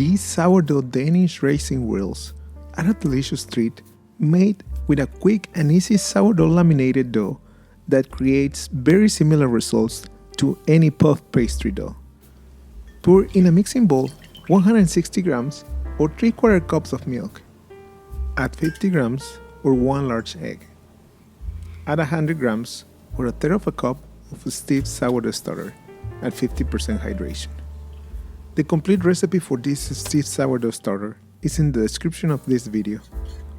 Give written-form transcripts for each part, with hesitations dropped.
These sourdough Danish raisin wheels are a delicious treat made with a quick and easy sourdough laminated dough that creates very similar results to any puff pastry dough. Pour in a mixing bowl 160 grams or 3/4 cups of milk. Add 50 grams or 1 large egg. Add 100 grams or 1/3 of a cup of stiff sourdough starter at 50% hydration. The complete recipe for this stiff sourdough starter is in the description of this video,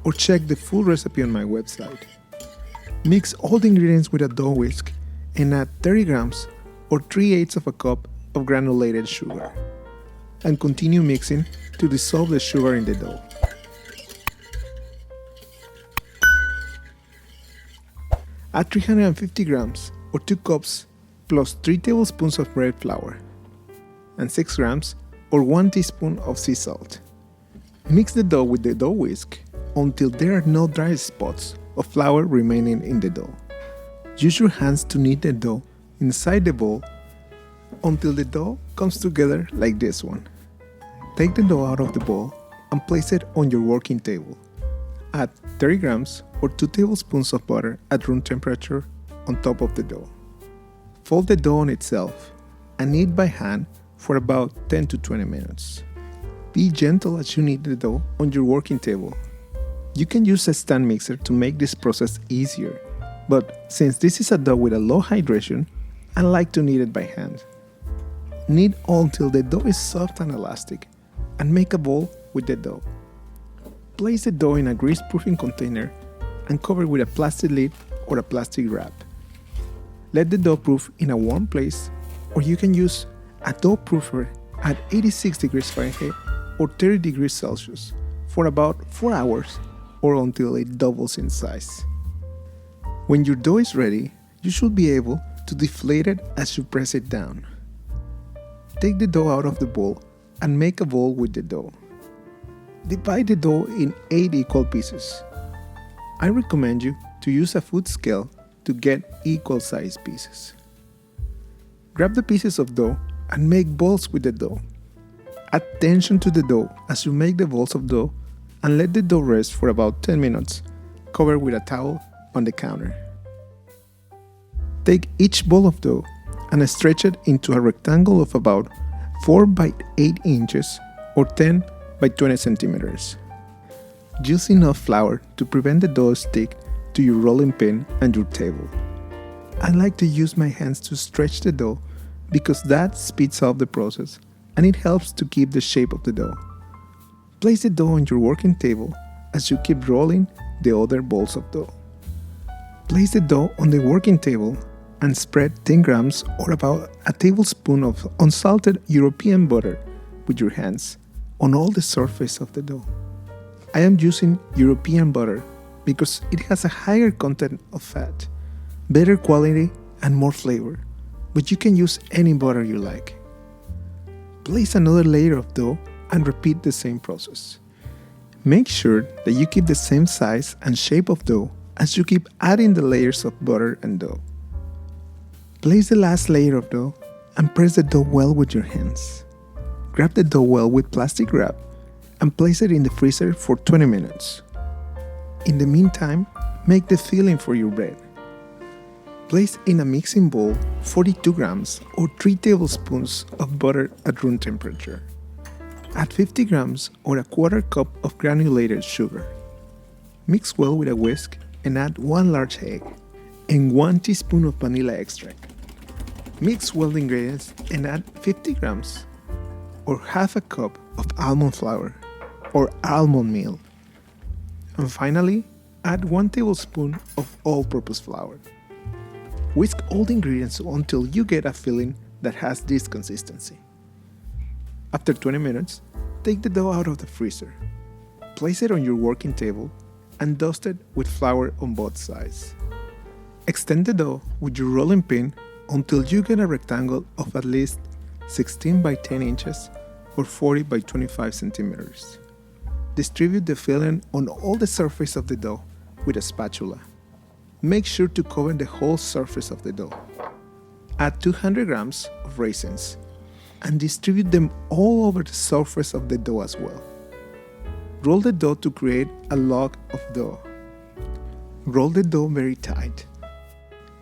or check the full recipe on my website. Mix all the ingredients with a dough whisk and add 30 grams or 3/8 of a cup of granulated sugar, and continue mixing to dissolve the sugar in the dough. Add 350 grams or 2 cups plus 3 tablespoons of bread flour and 6 grams or 1 teaspoon of sea salt. Mix the dough with the dough whisk until there are no dry spots of flour remaining in the dough. Use your hands to knead the dough inside the bowl until the dough comes together like this one. Take the dough out of the bowl and place it on your working table. Add 30 grams or 2 tablespoons of butter at room temperature on top of the dough. Fold the dough on itself and knead by hand for about 10 to 20 minutes. Be gentle as you knead the dough on your working table. You can use a stand mixer to make this process easier, but since this is a dough with a low hydration, I like to knead it by hand. Knead until the dough is soft and elastic, and make a ball with the dough. Place the dough in a grease-proofing container and cover with a plastic lid or a plastic wrap. Let the dough proof in a warm place, or you can use a dough proofer at 86 degrees Fahrenheit or 30 degrees Celsius for about 4 hours or until it doubles in size. When your dough is ready, you should be able to deflate it as you press it down. Take the dough out of the bowl and make a ball with the dough. Divide the dough in 8 equal pieces. I recommend you to use a food scale to get equal sized pieces. Grab the pieces of dough and make balls with the dough. Add tension to the dough as you make the balls of dough and let the dough rest for about 10 minutes, covered with a towel on the counter. Take each ball of dough and stretch it into a rectangle of about 4 by 8 inches or 10 by 20 centimeters. Use enough flour to prevent the dough stick to your rolling pin and your table. I like to use my hands to stretch the dough because that speeds up the process and it helps to keep the shape of the dough. Place the dough on your working table as you keep rolling the other balls of dough. Place the dough on the working table and spread 10 grams or about a tablespoon of unsalted European butter with your hands on all the surface of the dough. I am using European butter because it has a higher content of fat, better quality and more flavor, but you can use any butter you like. Place another layer of dough and repeat the same process. Make sure that you keep the same size and shape of dough as you keep adding the layers of butter and dough. Place the last layer of dough and press the dough well with your hands. Grab the dough well with plastic wrap and place it in the freezer for 20 minutes. In the meantime, make the filling for your bread. Place in a mixing bowl 42 grams or 3 tablespoons of butter at room temperature. Add 50 grams or 1/4 cup of granulated sugar. Mix well with a whisk and add 1 large egg and 1 teaspoon of vanilla extract. Mix well the ingredients and add 50 grams or 1/2 cup of almond flour or almond meal. And finally, add 1 tablespoon of all-purpose flour. Whisk all the ingredients until you get a filling that has this consistency. After 20 minutes, take the dough out of the freezer. Place it on your working table and dust it with flour on both sides. Extend the dough with your rolling pin until you get a rectangle of at least 16 by 10 inches or 40 by 25 centimeters. Distribute the filling on all the surface of the dough with a spatula. Make sure to cover the whole surface of the dough. Add 200 grams of raisins. and distribute them all over the surface of the dough as well. Roll the dough to create a log of dough. Roll the dough very tight.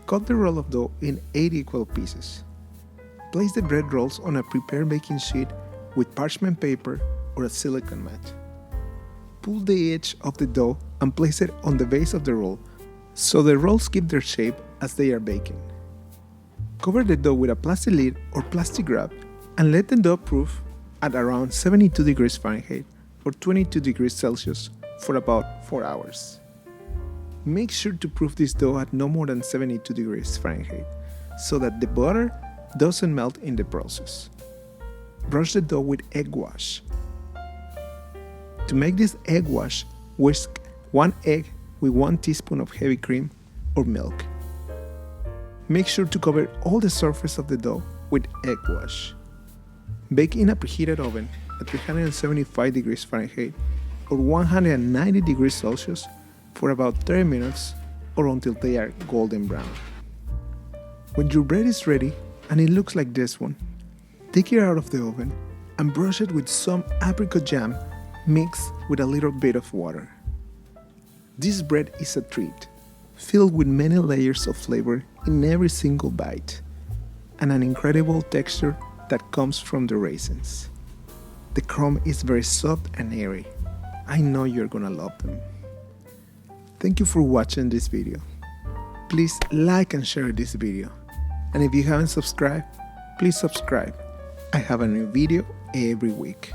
Cut the roll of dough in 8 equal pieces. Place the bread rolls on a prepared baking sheet with parchment paper or a silicone mat. Pull the edge of the dough and place it on the base of the roll so the rolls keep their shape as they are baking. Cover the dough with a plastic lid or plastic wrap and let the dough proof at around 72 degrees Fahrenheit or 22 degrees Celsius for about 4 hours. Make sure to proof this dough at no more than 72 degrees Fahrenheit so that the butter doesn't melt in the process. Brush the dough with egg wash. To make this egg wash, whisk 1 egg with 1 teaspoon of heavy cream or milk. Make sure to cover all the surface of the dough with egg wash. Bake in a preheated oven at 375 degrees Fahrenheit or 190 degrees Celsius for about 30 minutes or until they are golden brown. When your bread is ready and it looks like this one, take it out of the oven and brush it with some apricot jam mixed with a little bit of water. This bread is a treat, filled with many layers of flavor in every single bite, and an incredible texture that comes from the raisins. The crumb is very soft and airy. I know you're gonna love them. Thank you for watching this video. Please like and share this video. And if you haven't subscribed, please subscribe. I have a new video every week.